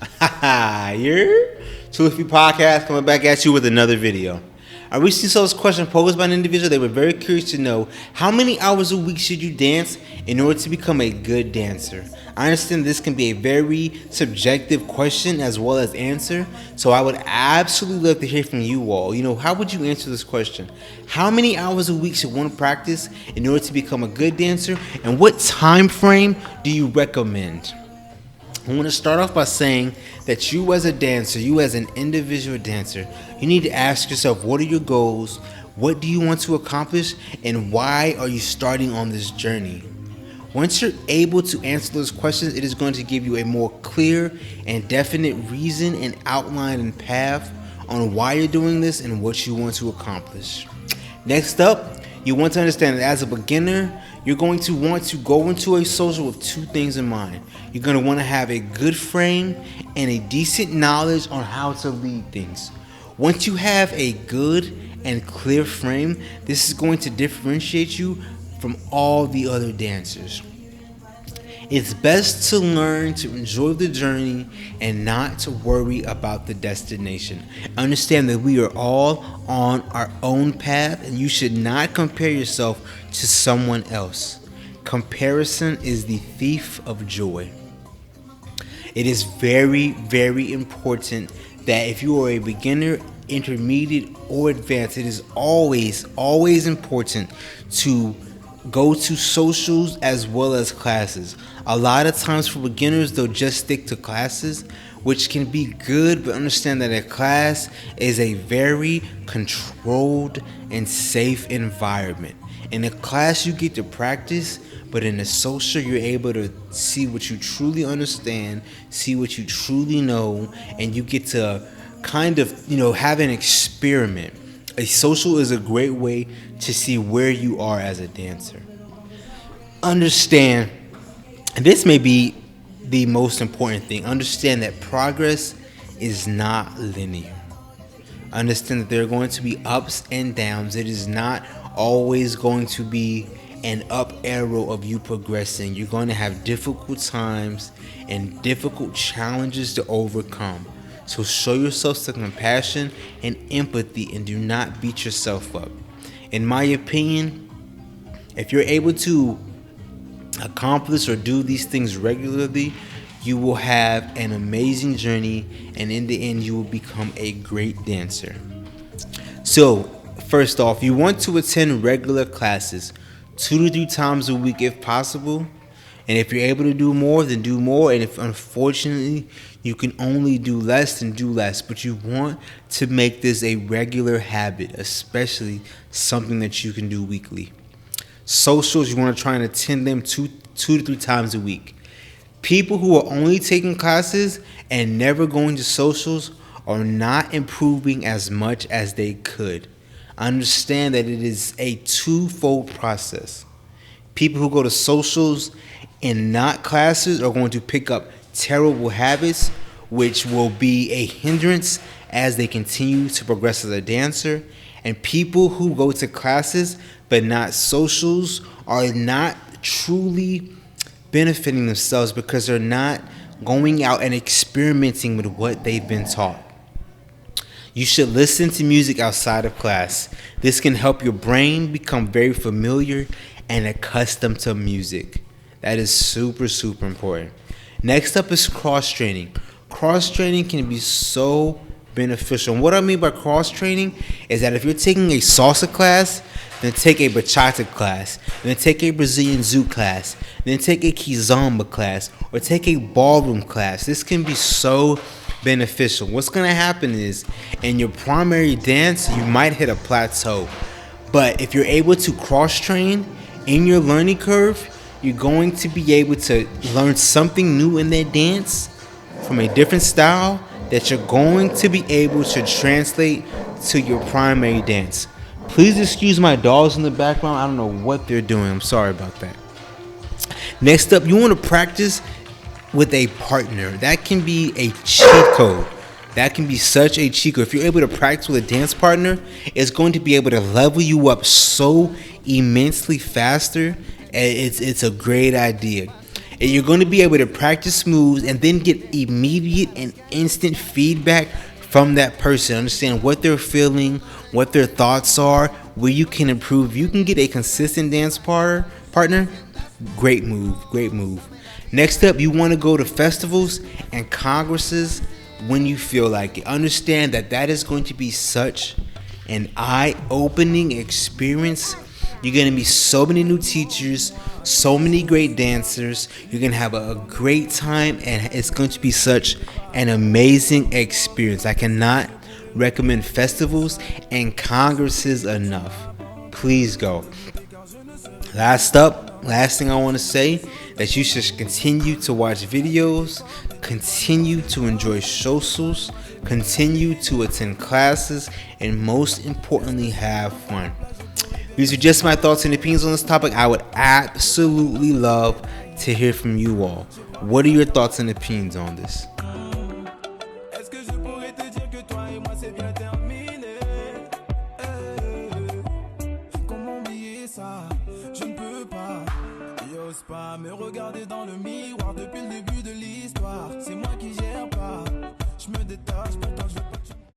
You're Truthful Podcast coming back at you with another video. I recently saw this question posed by an individual. They were very curious to know how many hours a week should you dance in order to become a good dancer. I understand this can be a very subjective question as well as answer, so I would absolutely love to hear from you all. How would you answer this question? How many hours a week should one practice in order to become a good dancer, and what time frame do you recommend? I want to start off by saying that you as a dancer, you as an individual dancer, you need to ask yourself, what are your goals? What do you want to accomplish? And why are you starting on this journey? Once you're able to answer those questions, it is going to give you a more clear and definite reason and outline and path on why you're doing this and what you want to accomplish. Next up, you want to understand that as a beginner, you're going to want to go into a social with two things in mind. You're going to want to have a good frame and a decent knowledge on how to lead things. Once you have a good and clear frame, this is going to differentiate you from all the other dancers. It's best to learn to enjoy the journey and not to worry about the destination. Understand that we are all on our own path, and you should not compare yourself to someone else. Comparison is the thief of joy. It is very, very important that if you are a beginner, intermediate, or advanced, it is always, always important to go to socials as well as classes. A lot of times for beginners, they'll just stick to classes, which can be good, but understand that a class is a very controlled and safe environment. In a class, you get to practice, but in a social, you're able to see what you truly understand, see what you truly know, and you get to kind of, have an experiment. A social is a great way to see where you are as a dancer. Understand, and this may be the most important thing, understand that progress is not linear. Understand that there are going to be ups and downs. It is not always going to be an up arrow of you progressing. You're going to have difficult times and difficult challenges to overcome. So show yourself some compassion and empathy and do not beat yourself up. In my opinion, if you're able to accomplish or do these things regularly, you will have an amazing journey, and in the end, you will become a great dancer. So, first off, you want to attend regular classes 2 to 3 times a week if possible. And if you're able to do more, then do more. And if unfortunately you can only do less, then do less. But you want to make this a regular habit, especially something that you can do weekly. Socials, you want to try and attend them 2 to 3 times a week. People who are only taking classes and never going to socials are not improving as much as they could. Understand that it is a twofold process. People who go to socials and not classes are going to pick up terrible habits, which will be a hindrance as they continue to progress as a dancer. And people who go to classes but not socials are not truly benefiting themselves because they're not going out and experimenting with what they've been taught. You should listen to music outside of class. This can help your brain become very familiar and accustomed to music. That is super, super important. Next up is cross-training. Cross-training can be so beneficial. And what I mean by cross-training is that if you're taking a salsa class, then take a bachata class, then take a Brazilian zoo class, then take a kizomba class, or take a ballroom class. This can be so beneficial. What's going to happen is in your primary dance, you might hit a plateau. But if you're able to cross-train in your learning curve, you're going to be able to learn something new in that dance from a different style that you're going to be able to translate to your primary dance. Please excuse my dogs in the background. I don't know what they're doing. I'm sorry about that. Next up, you want to practice with a partner. That can be a cheat code. That can be such a cheat code. If you're able to practice with a dance partner, it's going to be able to level you up so immensely faster. It's a great idea. And you're going to be able to practice moves and then get immediate and instant feedback from that person. Understand what they're feeling, what their thoughts are, where you can improve. If you can get a consistent dance partner, great move, great move. Next up, you want to go to festivals and congresses when you feel like it. Understand that that is going to be such an eye-opening experience. You're going to meet so many new teachers, so many great dancers. You're going to have a great time, and it's going to be such an amazing experience. I cannot recommend festivals and congresses enough. Please go. Last thing I want to say, that you should continue to watch videos, continue to enjoy socials, continue to attend classes, and most importantly, have fun. These are just my thoughts and opinions on this topic. I would absolutely love to hear from you all. What are your thoughts and opinions on this? Je ne peux pas, et ose pas me regarder dans le miroir depuis le début de l'histoire. C'est moi qui gère pas, je me détache, pourtant je veux pas que tu...